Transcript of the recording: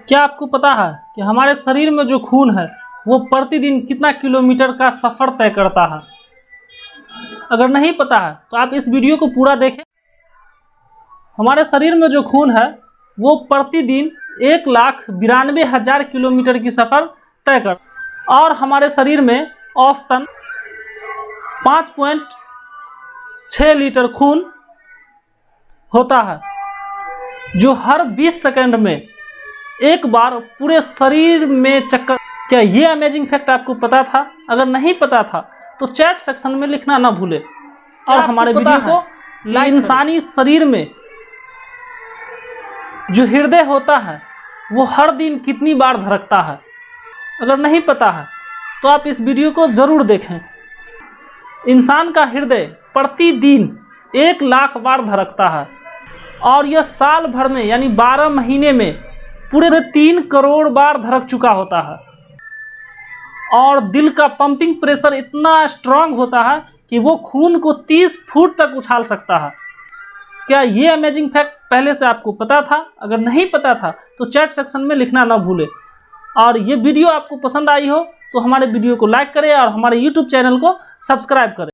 क्या आपको पता है कि हमारे शरीर में जो खून है वो प्रतिदिन कितना किलोमीटर का सफ़र तय करता है? अगर नहीं पता है तो आप इस वीडियो को पूरा देखें। हमारे शरीर में जो खून है वो प्रतिदिन 1,92,000 किलोमीटर की सफ़र तय करता है और हमारे शरीर में औसतन 5.6 लीटर खून होता है, जो हर 20 सेकंड में एक बार पूरे शरीर में चक्कर। क्या ये अमेजिंग फैक्ट आपको पता था? अगर नहीं पता था तो चैट सेक्शन में लिखना ना भूले और हमारे वीडियो को लाइक। इंसानी शरीर में जो हृदय होता है वो हर दिन कितनी बार धड़कता है? अगर नहीं पता है तो आप इस वीडियो को ज़रूर देखें। इंसान का हृदय प्रतिदिन 1,00,000 बार धड़कता है और यह साल भर में यानी 12 महीने में पूरे 3 करोड़ बार धड़क चुका होता है। और दिल का पंपिंग प्रेशर इतना स्ट्रांग होता है कि वो खून को 30 फुट तक उछाल सकता है। क्या ये अमेजिंग फैक्ट पहले से आपको पता था? अगर नहीं पता था तो चैट सेक्शन में लिखना ना भूले। और ये वीडियो आपको पसंद आई हो तो हमारे वीडियो को लाइक करें और हमारे YouTube चैनल को सब्सक्राइब करें।